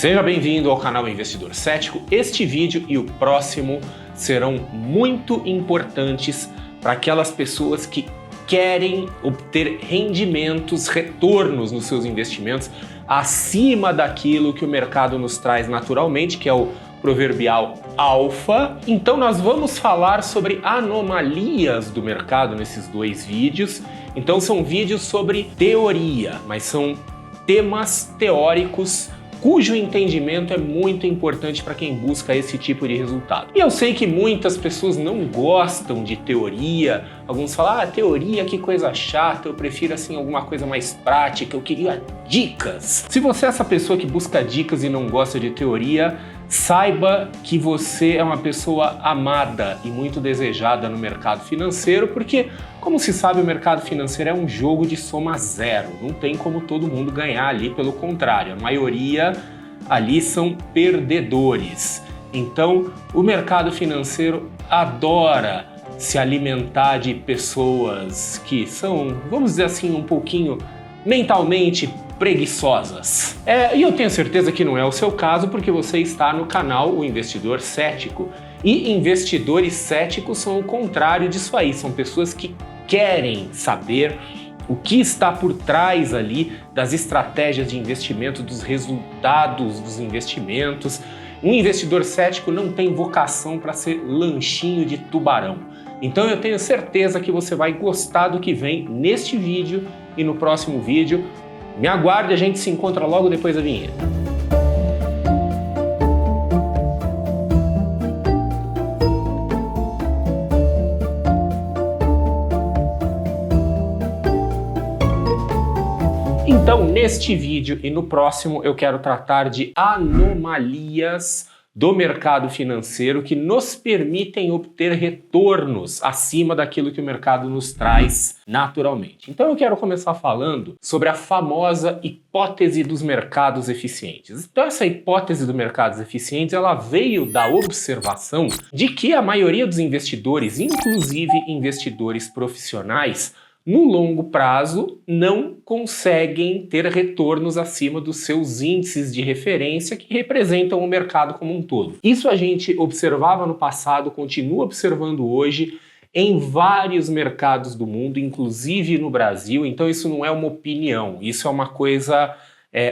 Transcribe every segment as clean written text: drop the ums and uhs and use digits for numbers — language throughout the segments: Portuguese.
Seja bem-vindo ao canal Investidor Cético. Este vídeo e o próximo serão muito importantes para aquelas pessoas que querem obter rendimentos, retornos nos seus investimentos acima daquilo que o mercado nos traz naturalmente, que é o proverbial alfa. Então nós vamos falar sobre anomalias do mercado nesses dois vídeos. Então são vídeos sobre teoria, mas são temas teóricos cujo entendimento é muito importante para quem busca esse tipo de resultado. E eu sei que muitas pessoas não gostam de teoria, alguns falam, teoria, que coisa chata, eu prefiro assim alguma coisa mais prática, eu queria dicas. Se você é essa pessoa que busca dicas e não gosta de teoria, saiba que você é uma pessoa amada e muito desejada no mercado financeiro, porque, como se sabe, o mercado financeiro é um jogo de soma zero. Não tem como todo mundo ganhar ali, pelo contrário, a maioria ali são perdedores. Então, o mercado financeiro adora se alimentar de pessoas que são, vamos dizer assim, um pouquinho mentalmente preguiçosas. E eu tenho certeza que não é o seu caso, porque você está no canal O Investidor Cético. E investidores céticos são o contrário disso aí, são pessoas que querem saber o que está por trás ali das estratégias de investimento, dos resultados dos investimentos. Um investidor cético não tem vocação para ser lanchinho de tubarão. Então eu tenho certeza que você vai gostar do que vem neste vídeo e no próximo vídeo. Me aguarde, a gente se encontra logo depois da vinheta. Então, neste vídeo e no próximo, eu quero tratar de anomalias do mercado financeiro que nos permitem obter retornos acima daquilo que o mercado nos traz naturalmente. Então eu quero começar falando sobre a famosa hipótese dos mercados eficientes. Então essa hipótese dos mercados eficientes, ela veio da observação de que a maioria dos investidores, inclusive investidores profissionais, no longo prazo, não conseguem ter retornos acima dos seus índices de referência que representam o mercado como um todo. Isso a gente observava no passado, continua observando hoje em vários mercados do mundo, inclusive no Brasil. Então isso não é uma opinião, isso é uma coisa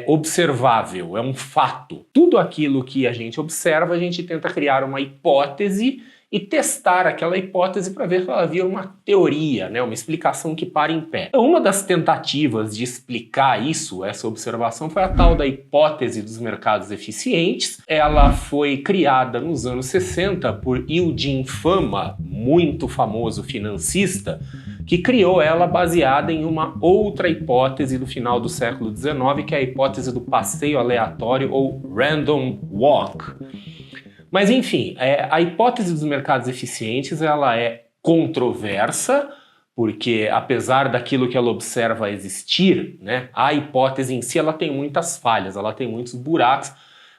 observável, é um fato. Tudo aquilo que a gente observa, a gente tenta criar uma hipótese e testar aquela hipótese para ver se ela vira uma teoria, né? Uma explicação que para em pé. Então, uma das tentativas de explicar isso, essa observação, foi a tal da hipótese dos mercados eficientes. Ela foi criada nos anos 60 por Eugene Fama, muito famoso financista, que criou ela baseada em uma outra hipótese do final do século XIX, que é a hipótese do passeio aleatório ou random walk. Mas enfim, a hipótese dos mercados eficientes, ela é controversa, porque apesar daquilo que ela observa existir, né, a hipótese em si ela tem muitas falhas, ela tem muitos buracos,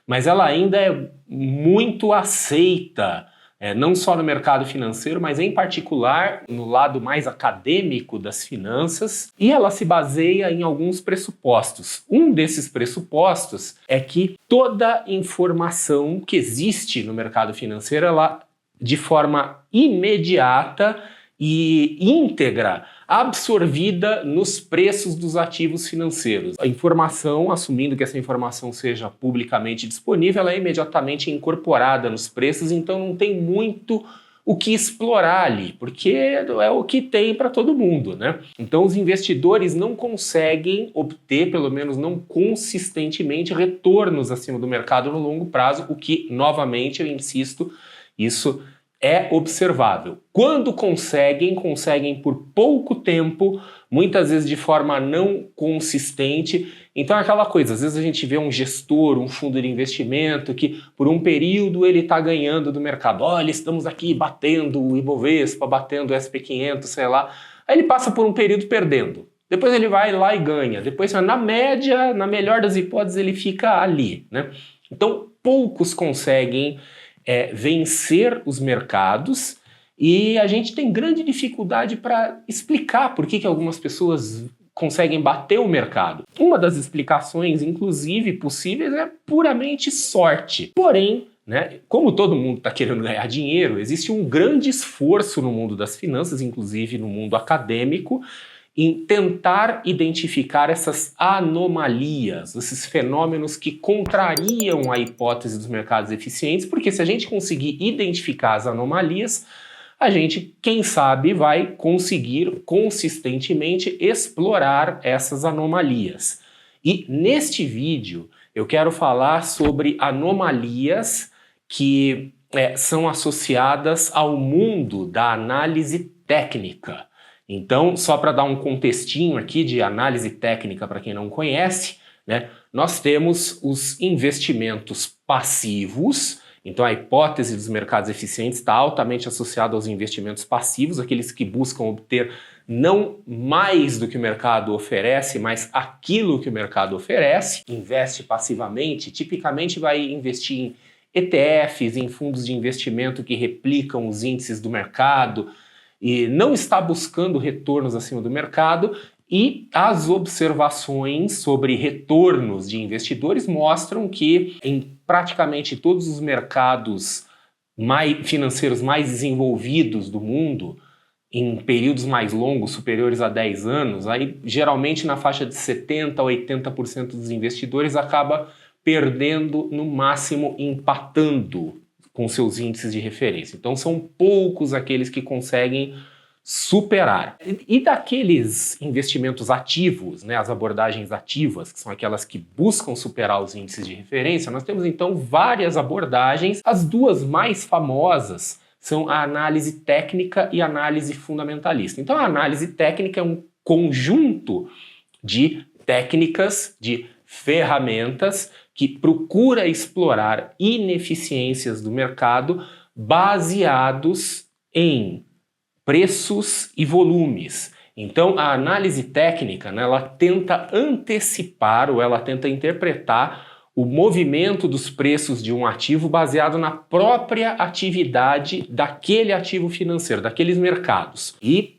mas ela ainda é muito aceita, não só no mercado financeiro, mas em particular no lado mais acadêmico das finanças, e ela se baseia em alguns pressupostos. Um desses pressupostos é que toda informação que existe no mercado financeiro, ela, de forma imediata e íntegra, absorvida nos preços dos ativos financeiros. A informação, assumindo que essa informação seja publicamente disponível, ela é imediatamente incorporada nos preços, então não tem muito o que explorar ali, porque é o que tem para todo mundo, né? Então os investidores não conseguem obter, pelo menos não consistentemente, retornos acima do mercado no longo prazo, o que, novamente, eu insisto, isso é observável. Quando conseguem por pouco tempo, muitas vezes de forma não consistente. Então é aquela coisa, às vezes a gente vê um gestor, um fundo de investimento que por um período ele está ganhando do mercado. Olha, estamos aqui batendo o Ibovespa, batendo o SP500, sei lá. Aí ele passa por um período perdendo. Depois ele vai lá e ganha. Depois, na média, na melhor das hipóteses, ele fica ali, né? Então poucos conseguem vencer os mercados, e a gente tem grande dificuldade para explicar por que algumas pessoas conseguem bater o mercado. Uma das explicações, inclusive, possíveis é puramente sorte. Porém, né, como todo mundo está querendo ganhar dinheiro, existe um grande esforço no mundo das finanças, inclusive no mundo acadêmico, em tentar identificar essas anomalias, esses fenômenos que contrariam a hipótese dos mercados eficientes, porque se a gente conseguir identificar as anomalias, a gente, quem sabe, vai conseguir consistentemente explorar essas anomalias. E neste vídeo eu quero falar sobre anomalias que são associadas ao mundo da análise técnica. Então, só para dar um contextinho aqui de análise técnica para quem não conhece, né, nós temos os investimentos passivos. Então a hipótese dos mercados eficientes está altamente associada aos investimentos passivos, aqueles que buscam obter não mais do que o mercado oferece, mas aquilo que o mercado oferece. Investe passivamente, tipicamente vai investir em ETFs, em fundos de investimento que replicam os índices do mercado e não está buscando retornos acima do mercado. E as observações sobre retornos de investidores mostram que em praticamente todos os mercados financeiros mais desenvolvidos do mundo, em períodos mais longos, superiores a 10 anos, aí geralmente na faixa de 70% a 80% dos investidores acaba perdendo, no máximo empatando com seus índices de referência. Então são poucos aqueles que conseguem superar. E daqueles investimentos ativos, né, as abordagens ativas, que são aquelas que buscam superar os índices de referência, nós temos então várias abordagens. As duas mais famosas são a análise técnica e a análise fundamentalista. Então a análise técnica é um conjunto de técnicas, de ferramentas que procura explorar ineficiências do mercado baseados em preços e volumes. Então a análise técnica, né, ela tenta antecipar ou ela tenta interpretar o movimento dos preços de um ativo baseado na própria atividade daquele ativo financeiro, daqueles mercados. E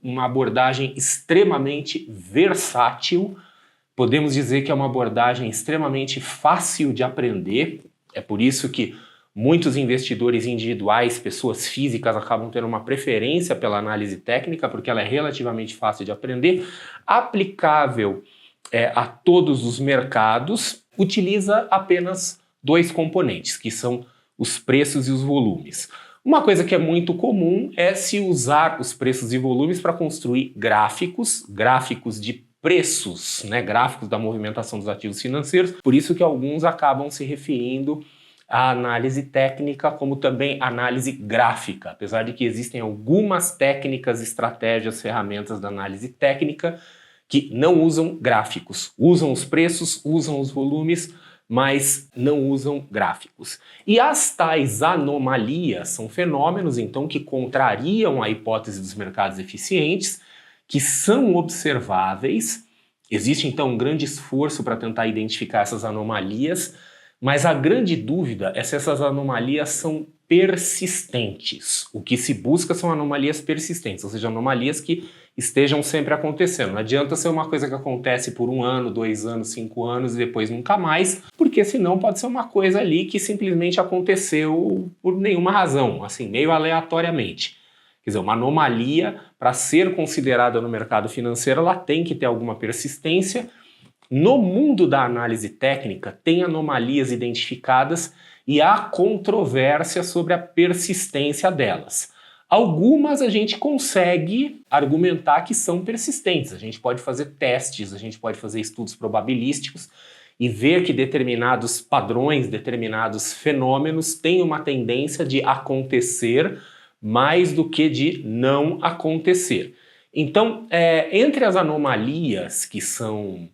uma abordagem extremamente versátil, podemos dizer que é uma abordagem extremamente fácil de aprender, é por isso que muitos investidores individuais, pessoas físicas, acabam tendo uma preferência pela análise técnica, porque ela é relativamente fácil de aprender, aplicável a todos os mercados, utiliza apenas dois componentes, que são os preços e os volumes. Uma coisa que é muito comum é se usar os preços e volumes para construir gráficos de preços, né, gráficos da movimentação dos ativos financeiros, por isso que alguns acabam se referindo a análise técnica como também análise gráfica, apesar de que existem algumas técnicas, estratégias, ferramentas da análise técnica que não usam gráficos, usam os preços, usam os volumes, mas não usam gráficos. E as tais anomalias são fenômenos, então, que contrariam a hipótese dos mercados eficientes, que são observáveis. Existe, então, um grande esforço para tentar identificar essas anomalias, mas a grande dúvida é se essas anomalias são persistentes. O que se busca são anomalias persistentes, ou seja, anomalias que estejam sempre acontecendo. Não adianta ser uma coisa que acontece por 1 ano, 2 anos, 5 anos e depois nunca mais, porque senão pode ser uma coisa ali que simplesmente aconteceu por nenhuma razão, assim, meio aleatoriamente. Quer dizer, uma anomalia, para ser considerada no mercado financeiro, ela tem que ter alguma persistência. No mundo da análise técnica, tem anomalias identificadas e há controvérsia sobre a persistência delas. Algumas a gente consegue argumentar que são persistentes. A gente pode fazer testes, a gente pode fazer estudos probabilísticos e ver que determinados padrões, determinados fenômenos têm uma tendência de acontecer mais do que de não acontecer. Então, entre as anomalias que são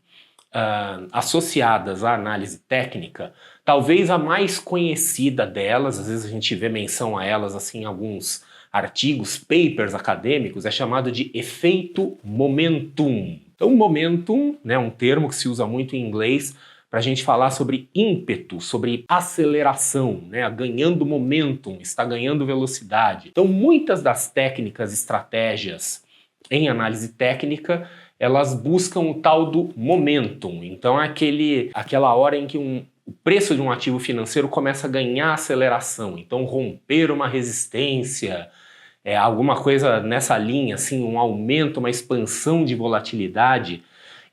associadas à análise técnica, talvez a mais conhecida delas, às vezes a gente vê menção a elas assim, em alguns artigos, papers acadêmicos, é chamado de efeito momentum. Então, momentum, né, um termo que se usa muito em inglês para a gente falar sobre ímpeto, sobre aceleração, né, ganhando momentum, está ganhando velocidade. Então, muitas das técnicas, estratégias em análise técnica, elas buscam o tal do momentum. Então é aquela hora em que o preço de um ativo financeiro começa a ganhar aceleração. Então romper uma resistência, alguma coisa nessa linha, assim, um aumento, uma expansão de volatilidade.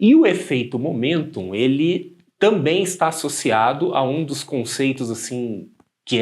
E o efeito momentum, ele também está associado a um dos conceitos assim que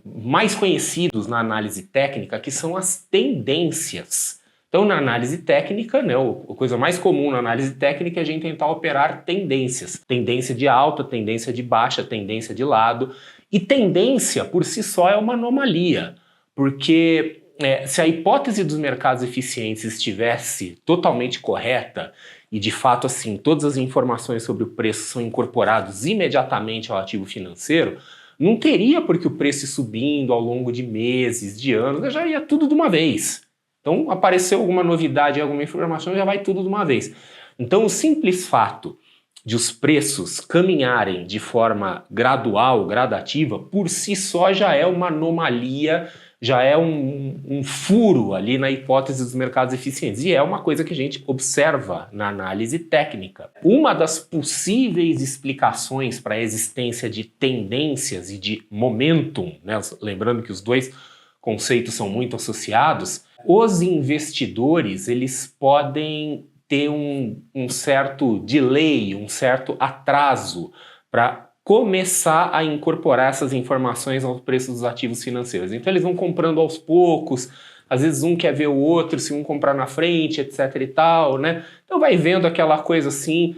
mais conhecidos na análise técnica, que são as tendências. Então, na análise técnica, né, a coisa mais comum na análise técnica é a gente tentar operar tendências. Tendência de alta, tendência de baixa, tendência de lado. E tendência, por si só, é uma anomalia, porque se a hipótese dos mercados eficientes estivesse totalmente correta, e de fato, assim, todas as informações sobre o preço são incorporadas imediatamente ao ativo financeiro, não teria por que o preço ir subindo ao longo de meses, de anos, já ia tudo de uma vez. Então, apareceu alguma novidade, alguma informação, já vai tudo de uma vez. Então, o simples fato de os preços caminharem de forma gradual, gradativa, por si só já é uma anomalia, já é um furo ali na hipótese dos mercados eficientes. E é uma coisa que a gente observa na análise técnica. Uma das possíveis explicações para a existência de tendências e de momentum, né? Lembrando que os dois conceitos são muito associados, os investidores eles podem ter um certo delay, um certo atraso para começar a incorporar essas informações aos preços dos ativos financeiros. Então eles vão comprando aos poucos, às vezes um quer ver o outro, se um comprar na frente, etc e tal, né? Então vai vendo aquela coisa assim,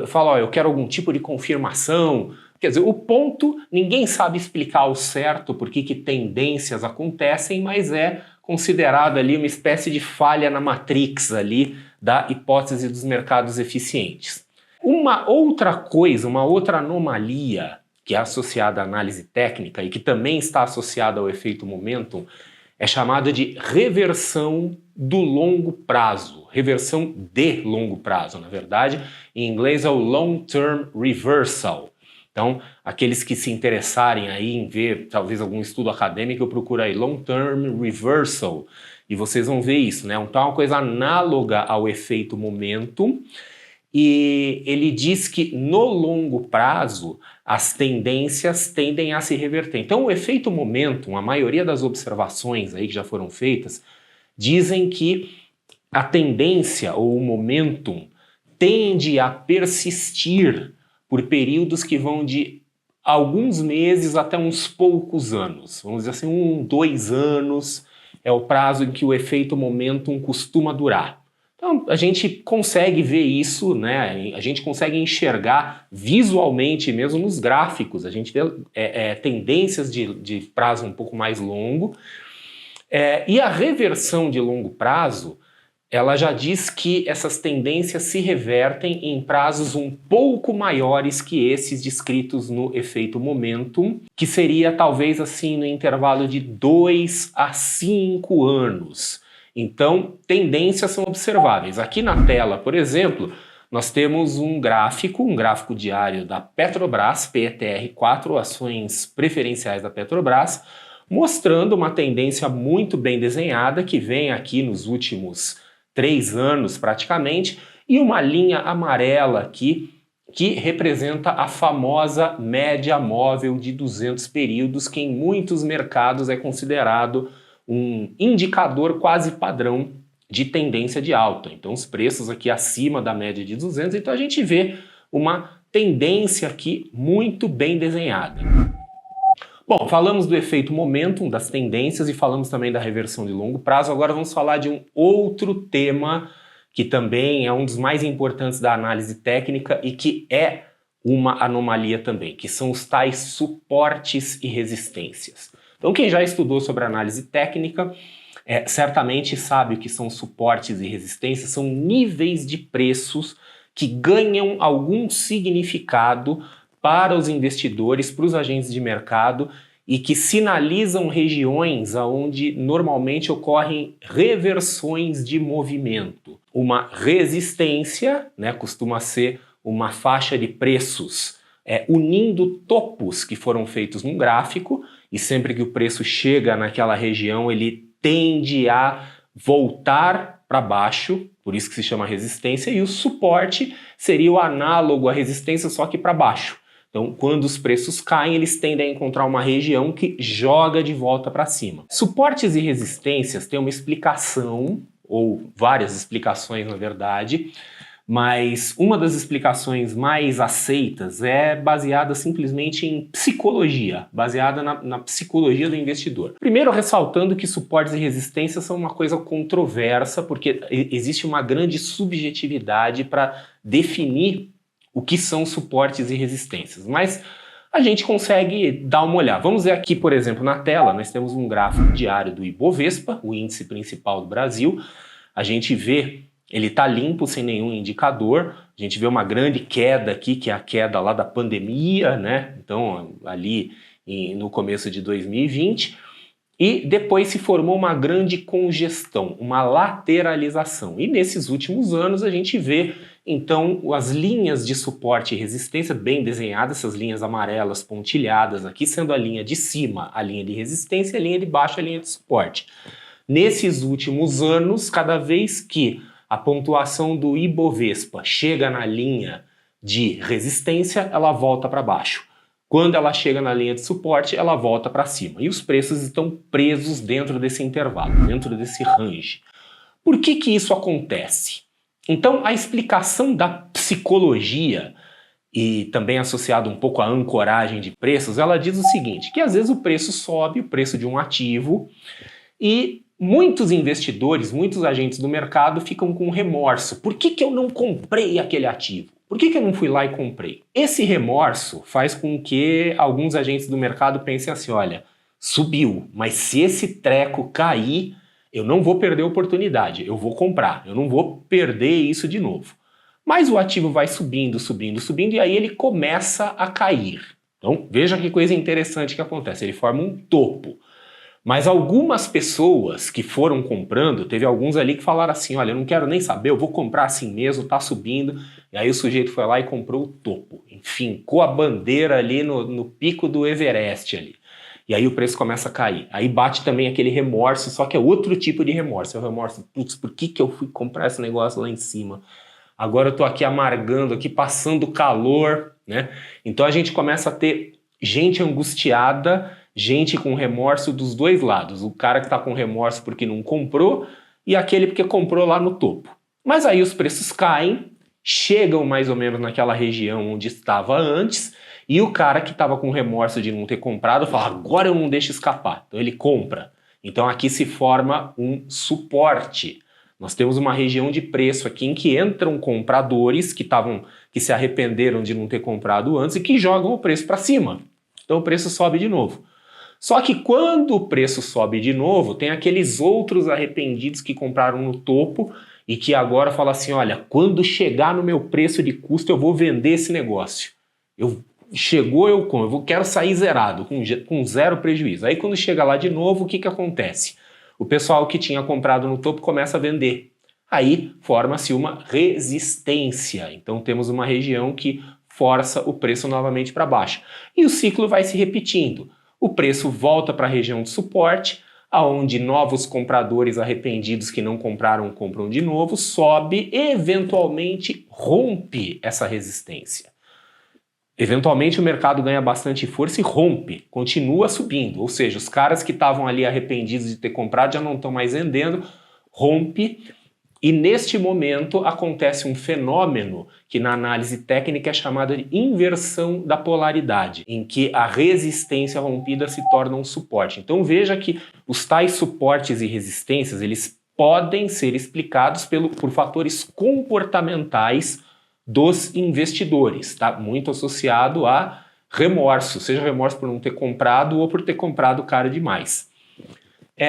fala, ó, eu quero algum tipo de confirmação. Quer dizer, o ponto, ninguém sabe explicar ao certo por que tendências acontecem, mas é considerado ali uma espécie de falha na matrix ali da hipótese dos mercados eficientes. Uma outra coisa, uma outra anomalia que é associada à análise técnica e que também está associada ao efeito momentum é chamada de reversão do longo prazo, reversão de longo prazo, na verdade, em inglês é o long-term reversal. Então, aqueles que se interessarem aí em ver talvez algum estudo acadêmico, eu procuro aí long-term reversal e vocês vão ver isso, né? Então é uma coisa análoga ao efeito momentum. E ele diz que no longo prazo as tendências tendem a se reverter. Então o efeito momentum, a maioria das observações aí que já foram feitas, dizem que a tendência ou o momentum tende a persistir por períodos que vão de alguns meses até uns poucos anos. Vamos dizer assim, 2 anos é o prazo em que o efeito momentum costuma durar. Então, a gente consegue ver isso, né? A gente consegue enxergar visualmente, mesmo nos gráficos, a gente vê tendências de prazo um pouco mais longo. E a reversão de longo prazo, ela já diz que essas tendências se revertem em prazos um pouco maiores que esses descritos no efeito momentum, que seria talvez assim no intervalo de 2 a 5 anos. Então, tendências são observáveis. Aqui na tela, por exemplo, nós temos um gráfico diário da Petrobras, PETR4, ações preferenciais da Petrobras, mostrando uma tendência muito bem desenhada que vem aqui nos últimos 3 anos praticamente, e uma linha amarela aqui que representa a famosa média móvel de 200 períodos, que em muitos mercados é considerado um indicador quase padrão de tendência de alta. Então os preços aqui acima da média de 200, então a gente vê uma tendência aqui muito bem desenhada. Bom, falamos do efeito momentum, das tendências e falamos também da reversão de longo prazo. Agora vamos falar de um outro tema que também é um dos mais importantes da análise técnica e que é uma anomalia também, que são os tais suportes e resistências. Então quem já estudou sobre análise técnica certamente sabe o que são suportes e resistências, são níveis de preços que ganham algum significado para os investidores, para os agentes de mercado e que sinalizam regiões onde normalmente ocorrem reversões de movimento. Uma resistência, né, costuma ser uma faixa de preços unindo topos que foram feitos num gráfico, e sempre que o preço chega naquela região ele tende a voltar para baixo, por isso que se chama resistência, e o suporte seria o análogo à resistência, só que para baixo. Então, quando os preços caem, eles tendem a encontrar uma região que joga de volta para cima. Suportes e resistências têm uma explicação, ou várias explicações na verdade, mas uma das explicações mais aceitas é baseada simplesmente em psicologia, baseada na psicologia do investidor. Primeiro, ressaltando que suportes e resistências são uma coisa controversa, porque existe uma grande subjetividade para definir o que são suportes e resistências, mas a gente consegue dar uma olhada. Vamos ver aqui, por exemplo, na tela, nós temos um gráfico diário do Ibovespa, o índice principal do Brasil. A gente vê, ele está limpo, sem nenhum indicador. A gente vê uma grande queda aqui, que é a queda lá da pandemia, né? Então, ali no começo de 2020. E depois se formou uma grande congestão, uma lateralização. E nesses últimos anos a gente vê, então, as linhas de suporte e resistência bem desenhadas, essas linhas amarelas pontilhadas aqui, sendo a linha de cima a linha de resistência, a linha de baixo a linha de suporte. Nesses últimos anos, cada vez que a pontuação do Ibovespa chega na linha de resistência, ela volta para baixo. Quando ela chega na linha de suporte, ela volta para cima. E os preços estão presos dentro desse intervalo, dentro desse range. Por que que isso acontece? Então, a explicação da psicologia, e também associado um pouco à ancoragem de preços, ela diz o seguinte, que às vezes o preço sobe, o preço de um ativo, e muitos investidores, muitos agentes do mercado ficam com remorso. Por que que eu não comprei aquele ativo? Por que que eu não fui lá e comprei? Esse remorso faz com que alguns agentes do mercado pensem assim, olha, subiu, mas se esse treco cair, eu não vou perder a oportunidade, eu vou comprar, eu não vou perder isso de novo. Mas o ativo vai subindo, subindo, subindo, e aí ele começa a cair. Então, veja que coisa interessante que acontece, ele forma um topo. Mas algumas pessoas que foram comprando, teve alguns ali que falaram assim, olha, eu não quero nem saber, eu vou comprar assim mesmo, tá subindo. E aí o sujeito foi lá e comprou o topo, enfim, com a bandeira ali no pico do Everest ali. E aí o preço começa a cair. Aí bate também aquele remorso, só que é outro tipo de remorso. É o remorso, putz, por que que eu fui comprar esse negócio lá em cima? Agora eu tô aqui amargando, aqui passando calor, né? Então a gente começa a ter gente angustiada, gente com remorso dos dois lados. O cara que está com remorso porque não comprou e aquele porque comprou lá no topo. Mas aí os preços caem, chegam mais ou menos naquela região onde estava antes e o cara que estava com remorso de não ter comprado fala, agora eu não deixo escapar. Então ele compra. Então aqui se forma um suporte. Nós temos uma região de preço aqui em que entram compradores que se arrependeram de não ter comprado antes e que jogam o preço para cima. Então o preço sobe de novo. Só que quando o preço sobe de novo, tem aqueles outros arrependidos que compraram no topo e que agora falam assim, olha, quando chegar no meu preço de custo eu vou vender esse negócio. Chegou, eu compro, eu quero sair zerado, com zero prejuízo. Aí quando chega lá de novo, o que que acontece? O pessoal que tinha comprado no topo começa a vender. Aí forma-se uma resistência. Então temos uma região que força o preço novamente para baixo. E o ciclo vai se repetindo. O preço volta para a região de suporte, aonde novos compradores arrependidos que não compraram compram de novo, sobe e eventualmente rompe essa resistência. Eventualmente o mercado ganha bastante força e rompe, continua subindo, ou seja, os caras que estavam ali arrependidos de ter comprado já não estão mais vendendo, rompe. E neste momento acontece um fenômeno que na análise técnica é chamado de inversão da polaridade, em que a resistência rompida se torna um suporte. Então veja que os tais suportes e resistências, eles podem ser explicados por fatores comportamentais dos investidores, tá? Muito associado a remorso, seja remorso por não ter comprado ou por ter comprado caro demais.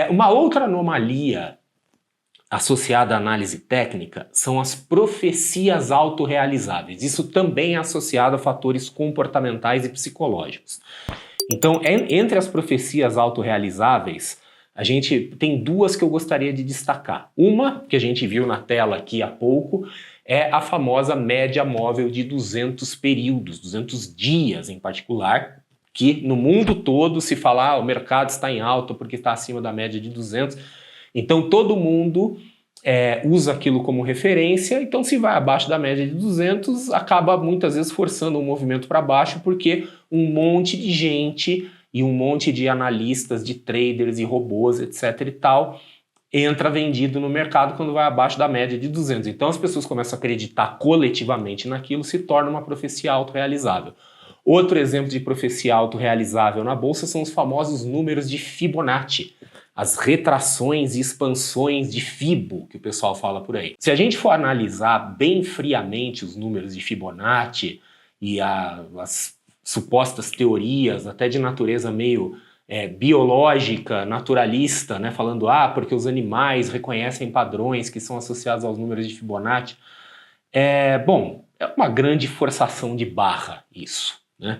Uma outra anomalia associada à análise técnica são as profecias autorrealizáveis. Isso também é associado a fatores comportamentais e psicológicos. Então, entre as profecias autorrealizáveis, a gente tem duas que eu gostaria de destacar. Uma, que a gente viu na tela aqui há pouco, é a famosa média móvel de 200 períodos, 200 dias em particular, que no mundo todo se fala o mercado está em alta porque está acima da média de 200. Então todo mundo usa aquilo como referência, então se vai abaixo da média de 200, acaba muitas vezes forçando um movimento para baixo, porque um monte de gente e um monte de analistas, de traders e robôs, etc e tal, entra vendido no mercado quando vai abaixo da média de 200. Então as pessoas começam a acreditar coletivamente naquilo, se torna uma profecia autorrealizável. Outro exemplo de profecia autorrealizável na bolsa são os famosos números de Fibonacci, as retrações e expansões de Fibo, que o pessoal fala por aí. Se a gente for analisar bem friamente os números de Fibonacci e as supostas teorias, até de natureza meio biológica, naturalista, né, falando, porque os animais reconhecem padrões que são associados aos números de Fibonacci, bom, é uma grande forçação de barra isso, né?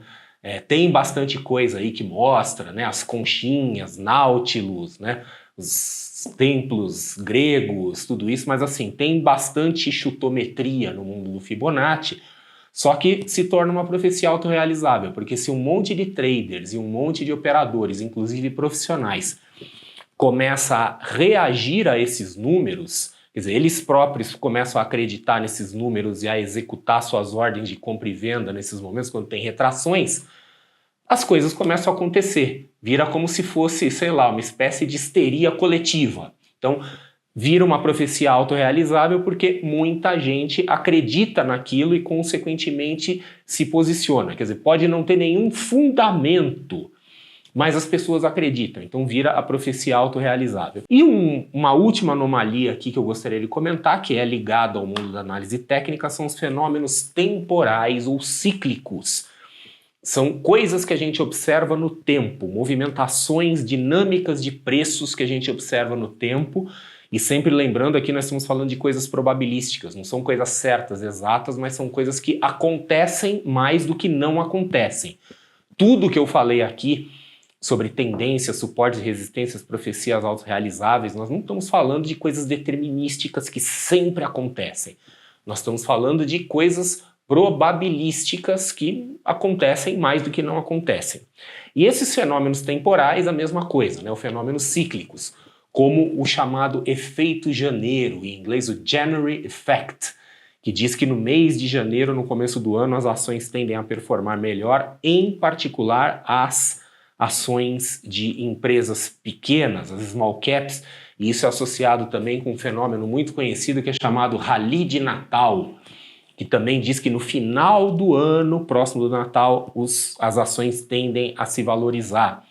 Tem bastante coisa aí que mostra, né, as conchinhas, Nautilus, né, os templos gregos, tudo isso, mas assim, tem bastante chutometria no mundo do Fibonacci, só que se torna uma profecia autorrealizável, porque se um monte de traders e um monte de operadores, inclusive profissionais, começa a reagir a esses números, quer dizer, eles próprios começam a acreditar nesses números e a executar suas ordens de compra e venda nesses momentos, quando tem retrações, as coisas começam a acontecer. Vira como se fosse, sei lá, uma espécie de histeria coletiva. Então, vira uma profecia autorrealizável porque muita gente acredita naquilo e, consequentemente, se posiciona. Quer dizer, pode não ter nenhum fundamento, mas as pessoas acreditam, então vira a profecia autorrealizável. E uma última anomalia aqui que eu gostaria de comentar, que é ligada ao mundo da análise técnica, são os fenômenos temporais ou cíclicos. São coisas que a gente observa no tempo, movimentações dinâmicas de preços que a gente observa no tempo, e sempre lembrando aqui nós estamos falando de coisas probabilísticas, não são coisas certas, exatas, mas são coisas que acontecem mais do que não acontecem. Tudo que eu falei aqui sobre tendências, suportes e resistências, profecias autorrealizáveis, nós não estamos falando de coisas determinísticas que sempre acontecem. Nós estamos falando de coisas probabilísticas que acontecem mais do que não acontecem. E esses fenômenos temporais, a mesma coisa, né? Os fenômenos cíclicos, como o chamado efeito janeiro, em inglês o January Effect, que diz que no mês de janeiro, no começo do ano, as ações tendem a performar melhor, em particular as ações de empresas pequenas, as small caps, e isso é associado também com um fenômeno muito conhecido que é chamado Rally de Natal, que também diz que no final do ano, próximo do Natal, as ações tendem a se valorizar.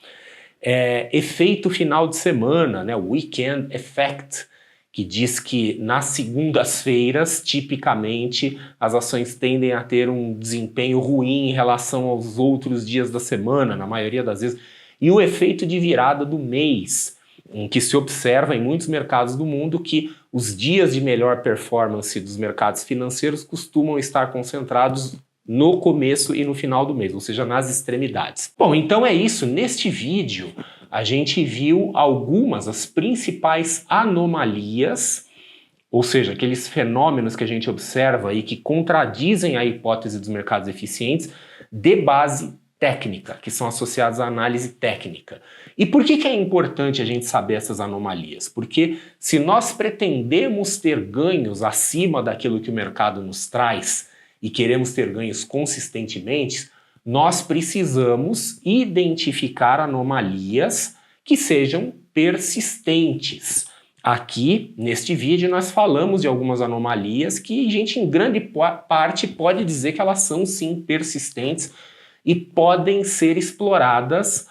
Efeito final de semana, né, Weekend Effect, que diz que nas segundas-feiras, tipicamente, as ações tendem a ter um desempenho ruim em relação aos outros dias da semana, na maioria das vezes. E o efeito de virada do mês, em que se observa em muitos mercados do mundo que os dias de melhor performance dos mercados financeiros costumam estar concentrados no começo e no final do mês, ou seja, nas extremidades. Bom, então é isso. Neste vídeo, a gente viu as principais anomalias, ou seja, aqueles fenômenos que a gente observa e que contradizem a hipótese dos mercados eficientes de base técnica, que são associados à análise técnica. E por que é importante a gente saber essas anomalias? Porque se nós pretendemos ter ganhos acima daquilo que o mercado nos traz e queremos ter ganhos consistentemente, nós precisamos identificar anomalias que sejam persistentes. Aqui, neste vídeo, nós falamos de algumas anomalias que a gente, em grande parte, pode dizer que elas são, sim, persistentes e podem ser exploradas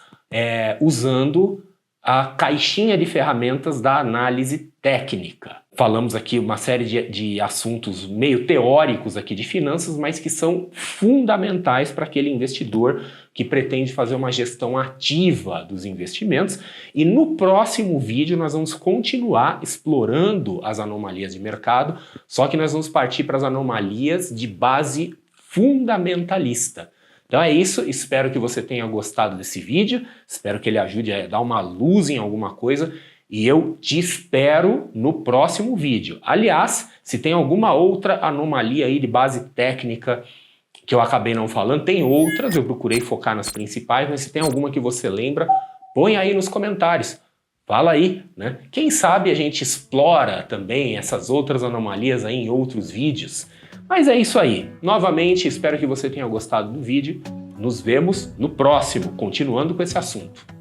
usando a caixinha de ferramentas da análise técnica. Falamos aqui uma série de assuntos meio teóricos aqui de finanças, mas que são fundamentais para aquele investidor que pretende fazer uma gestão ativa dos investimentos. E no próximo vídeo nós vamos continuar explorando as anomalias de mercado, só que nós vamos partir para as anomalias de base fundamentalista. Então é isso, espero que você tenha gostado desse vídeo, espero que ele ajude a dar uma luz em alguma coisa e eu te espero no próximo vídeo. Aliás, se tem alguma outra anomalia aí de base técnica que eu acabei não falando, tem outras, eu procurei focar nas principais, mas se tem alguma que você lembra, põe aí nos comentários. Fala aí, né? Quem sabe a gente explora também essas outras anomalias aí em outros vídeos. Mas é isso aí. Novamente, espero que você tenha gostado do vídeo. Nos vemos no próximo, continuando com esse assunto.